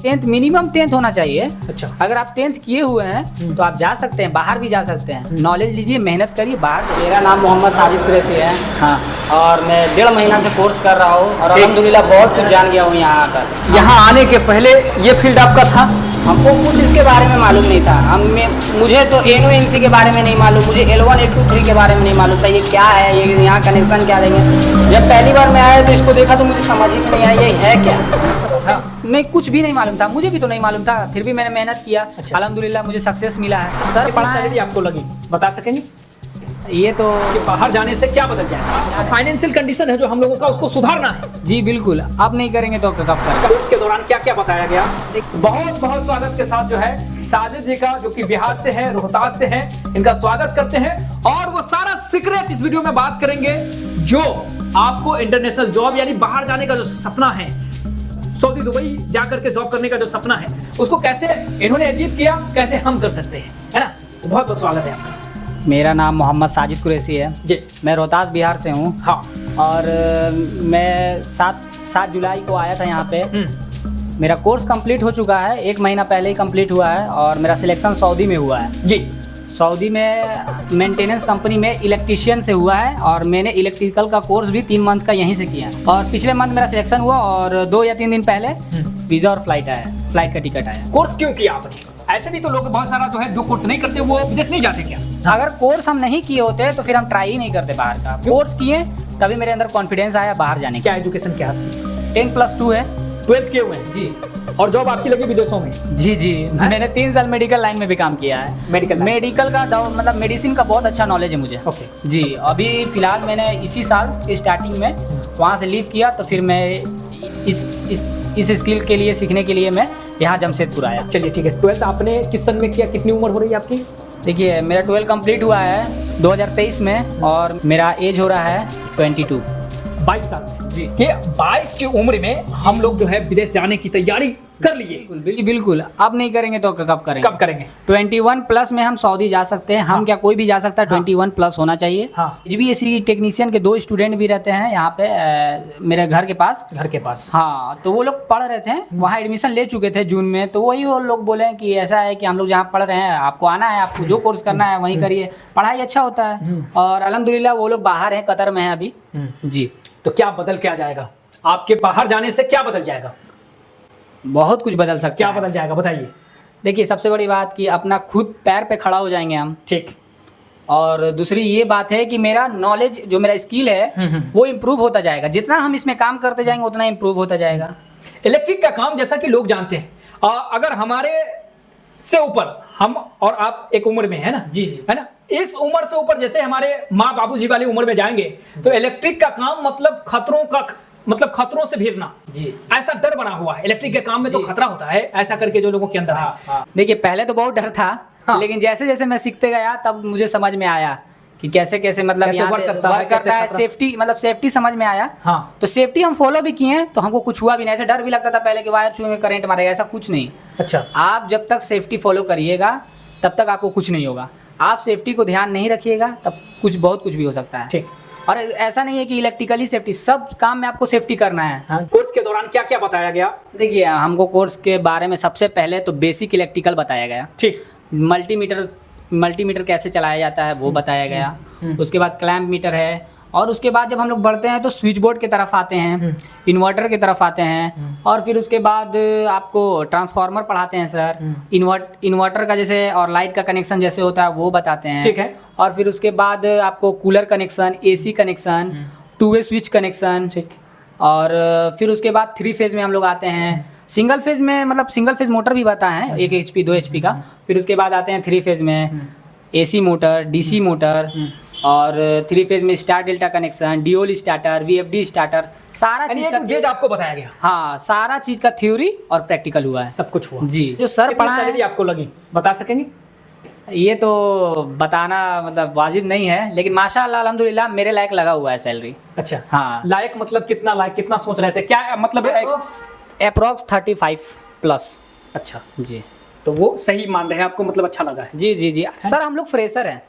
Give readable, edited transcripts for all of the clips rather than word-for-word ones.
10th minimum 10th होना चाहिए। अच्छा। अगर आप 10th किए हुए हैं तो आप जा सकते हैं, बाहर भी जा सकते हैं। नॉलेज लीजिए, मेहनत करिए बाहर। मेरा नाम मोहम्मद साजिद कुरैशी है। हाँ, और मैं 1.5 महीना से कोर्स कर रहा हूँ और अल्हम्दुलिल्लाह बहुत कुछ जान गया हूँ यहाँ आकर। यहाँ आने के पहले ये फील्ड आपका था? हमको कुछ इसके बारे में मालूम नहीं था। मुझे तो NONC के बारे में नहीं मालूम, मुझे L1 L2 3 के बारे में नहीं मालूम था ये क्या है, ये यहाँ कनेक्शन क्या देंगे। जब पहली बार मैं आया तो इसको देखा तो मुझे समझ ही में नहीं आया ये है क्या। नहीं, कुछ भी नहीं मालूम था, मुझे भी तो नहीं मालूम था, फिर भी मैंने मेहनत किया। अच्छा। अल्हम्दुलिल्लाह मुझे सक्सेस मिला है। सर सैलरी आपको लगी, बता सकेंगे ये तो कि बाहर जाने से क्या बदल जाएगा? फाइनेंशियल कंडीशन है जो हम लोगों का, उसको सुधारना है। जी बिल्कुल, अब नहीं करेंगे तो कब करेंगे। कोर्स के दौरान क्या क्या बताया गया? बहुत बहुत स्वागत के साथ जो है साजिद जी का, जो कि बिहार से है, रोहतास से है, इनका स्वागत करते हैं और वो सारा सीक्रेट इस वीडियो में बात करेंगे जो आपको इंटरनेशनल जॉब यानी बाहर जाने का जो सपना है, सऊदी दुबई जाकर के जॉब करने का जो सपना है, उसको कैसे इन्होंने अचीव किया, कैसे हम कर सकते हैं, है ना। बहुत बहुत स्वागत है आपका। मेरा नाम मोहम्मद साजिद कुरैशी है जी। मैं रोहतास बिहार से हूँ। हाँ। और मैं 7 जुलाई को आया था यहाँ पे। मेरा कोर्स कंप्लीट हो चुका है, 1 महीना पहले ही कंप्लीट हुआ है और मेरा सिलेक्शन सऊदी में हुआ है। जी। सऊदी में मेंटेनेंस कंपनी में इलेक्ट्रीशियन से हुआ है और मैंने इलेक्ट्रिकल का कोर्स भी 3 मंथ का यहीं से किया है। और पिछले मंथ मेरा सिलेक्शन हुआ और 2 या 3 दिन पहले वीज़ा और फ्लाइट का टिकट आया। कोर्स क्यों किया आपने? ऐसे भी तो लोग बहुत सारा जो है जो कोर्स नहीं करते वो विदेश नहीं जाते क्या? अगर कोर्स हम नहीं किए होते तो फिर हम ट्राई ही नहीं करते बाहर का। कोर्स किए तभी मेरे अंदर कॉन्फिडेंस आया बाहर जाने का। क्या एजुकेशन क्या है? 10+2 है। 12th किए हुए हैं जी। और जॉब आपकी लगी विदेशों में? जी जी, मैंने 3 साल मेडिकल लाइन में भी काम किया है। मेडिकल का मतलब मेडिसिन का बहुत अच्छा नॉलेज है मुझे। ओके। जी, अभी फिलहाल मैंने इसी साल स्टार्टिंग में वहाँ से लीव किया तो फिर मैं इस स्किल के लिए सीखने के लिए मैं यहाँ जमशेदपुर आया। चलिए ठीक है। 12th आपने किस सन में किया? कितनी उम्र हो रही है आपकी? देखिए, मेरा 12 कंप्लीट हुआ है 2023 में और मेरा एज हो रहा है 22। 22 साल जी। ये 22 की उम्र में हम लोग जो है विदेश जाने की तैयारी कर लिए। बिल्कुल, अब नहीं करेंगे तो कब करेंगे? कब करेंगे? 21+ में हम सऊदी जा सकते हैं। हम हाँ। क्या कोई भी जा सकता है। 21+ होना चाहिए। हाँ। HVAC टेक्नीशियन के 2 स्टूडेंट भी रहते हैं यहाँ पे मेरे घर के पास। हाँ, तो वो लोग पढ़ रहे थे वहाँ, एडमिशन ले चुके थे जून में। तो वही वो लोग बोले कि ऐसा है कि हम लोग जहाँ पढ़ रहे हैं आपको आना है, आपको जो कोर्स करना है वहीं करिए, पढ़ाई अच्छा होता है। और अल्हम्दुलिल्लाह वो लोग बाहर हैं, कतर में हैं अभी। जी। तो क्या बदल क्या जाएगा आपके बाहर जाने से? क्या बदल जाएगा? बहुत कुछ बदल सकता है। क्या बदल जाएगा बताइए। देखिए, सबसे बड़ी बात कि अपना खुद पैर पे खड़ा हो जाएंगे हम। ठीक। और दूसरी ये बात है कि मेरा नॉलेज, जो मेरा स्किल है वो इम्प्रूव होता जाएगा। जितना हम इसमें काम करते जाएंगे उतना इम्प्रूव होता जाएगा। इलेक्ट्रिक का काम जैसा कि लोग जानते हैं, अगर हमारे से ऊपर हम और आप एक उम्र में है ना, जी जी, है ना, इस उम्र से ऊपर जैसे हमारे माँ बाबूजी वाली उम्र में जाएंगे तो इलेक्ट्रिक का काम मतलब खतरों से भिड़ना। जी। ऐसा डर बना हुआ है इलेक्ट्रिक के काम में। तो खतरा होता है ऐसा करके जो लोगों के अंदर है। देखिए, पहले तो बहुत डर था। हाँ। लेकिन जैसे जैसे मैं सीखते गया तब मुझे समझ में आया कि कैसे मतलब कैसे यहाँ वर्क से करता वर्क करता है। सेफ्टी समझ में आया। हाँ। तो सेफ्टी हम फॉलो भी किए तो हमको कुछ हुआ भी नहीं। ऐसे डर भी लगता था पहले कि वायर छूएंगे करंट मारेगा, ऐसा कुछ नहीं। अच्छा। आप जब तक सेफ्टी फॉलो करिएगा तब तक आपको कुछ नहीं होगा। आप सेफ्टी को ध्यान नहीं रखिएगा तब बहुत कुछ भी हो सकता है। ठीक। और ऐसा नहीं है कि इलेक्ट्रिकली सेफ्टी, सब काम में आपको सेफ्टी करना है। हाँ। कोर्स के दौरान क्या क्या बताया गया? देखिए, हमको कोर्स के बारे में सबसे पहले तो बेसिक इलेक्ट्रिकल बताया गया। ठीक। मल्टीमीटर कैसे चलाया जाता है वो बताया गया। उसके बाद क्लैम्प मीटर है। और उसके बाद जब हम लोग बढ़ते हैं तो स्विच बोर्ड की तरफ आते हैं, इन्वर्टर की तरफ आते हैं। और फिर उसके बाद आपको ट्रांसफार्मर पढ़ाते हैं सर। इन्वर्टर का जैसे और लाइट का कनेक्शन जैसे होता है वो बताते हैं। ठीक है। और फिर उसके बाद आपको कूलर कनेक्शन, AC कनेक्शन, 2 वे स्विच कनेक्शन। ठीक। और फिर उसके बाद 3 फेज में हम लोग आते हैं। सिंगल फेज में मतलब सिंगल फेज मोटर भी बताए हैं, 1 HP 2 HP का। फिर उसके बाद आते हैं 3 फेज में AC मोटर, DC मोटर। और 3 फेज में star delta connection, Deol starter, VFD starter, सारा चीज का डेट आपको बताया गया। हाँ, सारा चीज का थ्योरी और प्रैक्टिकल हुआ है। सब कुछ हुआ जी। जो सर पढ़ा है आपको लगी बता सकेंगे? ये तो बताना मतलब वाजिब नहीं है, लेकिन माशाअल्लाह अल्हम्दुलिल्लाह मेरे लायक लगा हुआ है सैलरी। अच्छा। हाँ। लायक मतलब कितना लायक, कितना सोच रहे थे, क्या मतलब? अप्रोक्स 35+। अच्छा जी। तो वो सही मान रहे हैं आपको, मतलब अच्छा लगा है? जी जी जी। सर हम लोग फ्रेशर हैं।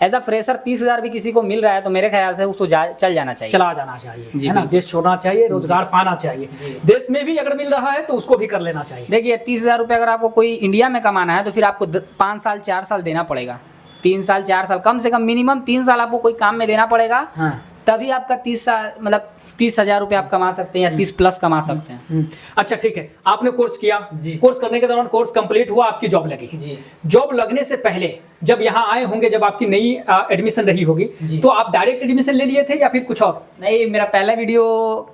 एज अ फ्रेशर 30,000 भी किसी को मिल रहा है तो मेरे ख्याल से उसको चल जाना चाहिए, चला जाना चाहिए, जी, है ना, बिल्कुल। देश छोड़ना चाहिए, रोजगार पाना चाहिए, देश में भी अगर मिल रहा है तो उसको भी कर लेना चाहिए। देखिए 30,000 रुपये अगर आपको कोई इंडिया में कमाना है तो फिर आपको 5 साल 4 साल देना पड़ेगा, 3 साल 4 साल, कम से कम मिनिमम 3 साल आपको कोई काम में देना पड़ेगा, हाँ। तभी आपका 30 साल मतलब 30,000 रुपये आप कमा सकते हैं या 30 प्लस कमा सकते हैं। अच्छा ठीक है, आपने कोर्स किया, जी। कोर्स करने के दौरान कोर्स कंप्लीट हुआ, आपकी जॉब लगी, जी। जॉब लगने से पहले जब यहाँ आए होंगे, जब आपकी नई एडमिशन रही होगी, जी। तो आप डायरेक्ट एडमिशन ले लिए थे या फिर कुछ और? नहीं, मेरा पहला वीडियो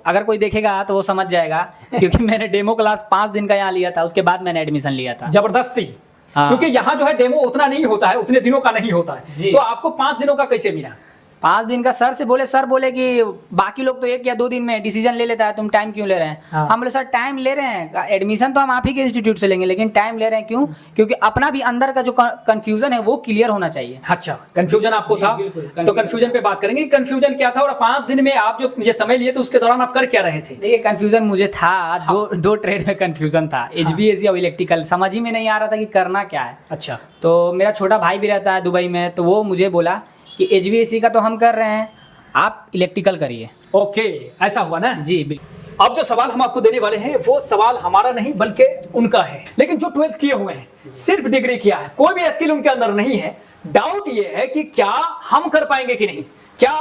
अगर कोई देखेगा तो वो समझ जाएगा क्योंकि मैंने डेमो क्लास 5 दिन का यहाँ लिया था, उसके बाद मैंने एडमिशन लिया था। जबरदस्ती, हाँ। क्योंकि यहाँ जो है डेमो उतना नहीं होता है, उतने दिनों का नहीं होता है, जी। तो आपको 5 दिनों का कैसे मिला? 5 दिन का सर बोले कि बाकी लोग तो 1 या 2 दिन में डिसीजन ले लेता है, तुम टाइम क्यों ले रहे हैं? हाँ। हम बोले सर टाइम ले रहे हैं, एडमिशन तो हम आप ही के इंस्टीट्यूट से लेंगे, लेकिन टाइम ले रहे हैं क्यों? क्योंकि अपना भी अंदर का जो कंफ्यूजन है वो क्लियर होना चाहिए। अच्छा, कंफ्यूजन आपको जी, था, बिल्कुल, तो कंफ्यूजन पे बात करेंगे, कंफ्यूजन क्या था और 5 दिन में आप जो ये समय लिए थे उसके दौरान आप कर क्या रहे थे? देखिए कंफ्यूजन मुझे था, दो ट्रेड में कंफ्यूजन था, HBSE और इलेक्ट्रिकल, समझ ही में नहीं आ रहा था कि करना क्या है। अच्छा, तो मेरा छोटा भाई भी रहता है दुबई में, तो वो मुझे बोला कि HBSE का तो हम कर रहे हैं, आप इलेक्ट्रिकल करिए। ओके, ऐसा हुआ ना? जी बिल्कुल। अब जो सवाल हम आपको देने वाले हैं वो सवाल हमारा नहीं बल्कि उनका है, लेकिन जो 12th किए हुए हैं, सिर्फ डिग्री किया है, कोई भी स्किल उनके अंदर नहीं है। डाउट ये है कि क्या हम कर पाएंगे कि नहीं, क्या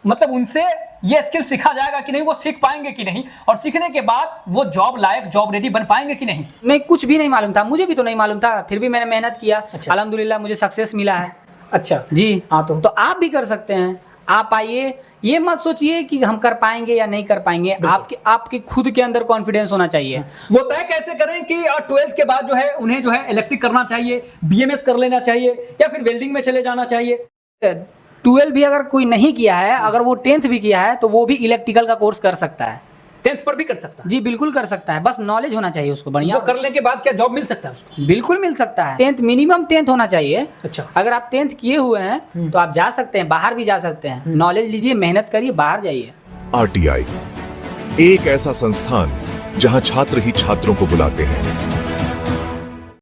मतलब उनसे ये स्किल सीखा जाएगा कि नहीं, वो सीख पाएंगे कि नहीं, और सीखने के बाद वो जॉब लायक, जॉब रेडी बन पाएंगे कि नहीं। मैं कुछ भी नहीं मालूम था, मुझे भी तो नहीं मालूम था, फिर भी मैंने मेहनत किया। अच्छा। अल्हम्दुलिल्लाह मुझे सक्सेस मिला है। अच्छा जी हाँ, तो आप भी कर सकते हैं। आप आइए, ये मत सोचिए कि हम कर पाएंगे या नहीं कर पाएंगे, आपके खुद के अंदर कॉन्फिडेंस होना चाहिए। वो तय कैसे करें कि 12th के बाद जो है उन्हें जो है इलेक्ट्रिक करना चाहिए, BMS कर लेना चाहिए या फिर वेल्डिंग में चले जाना चाहिए? 12 भी अगर कोई नहीं किया है, अगर वो 10th भी किया है तो वो भी इलेक्ट्रिकल का कोर्स कर सकता है। 10th पर भी कर सकता है? जी बिल्कुल कर सकता है, बस नॉलेज होना चाहिए उसको बढ़िया। वो करने के बाद क्या जॉब मिल सकता है उसको? बिल्कुल मिल सकता है। 10th मिनिमम 10th होना चाहिए। अच्छा। अगर आप 10th किए हुए हैं तो आप जा सकते हैं, बाहर भी जा सकते हैं। नॉलेज लीजिए, मेहनत करिए, बाहर जाइए। RTI एक ऐसा संस्थान जहां छात्र ही छात्रों को बुलाते हैं।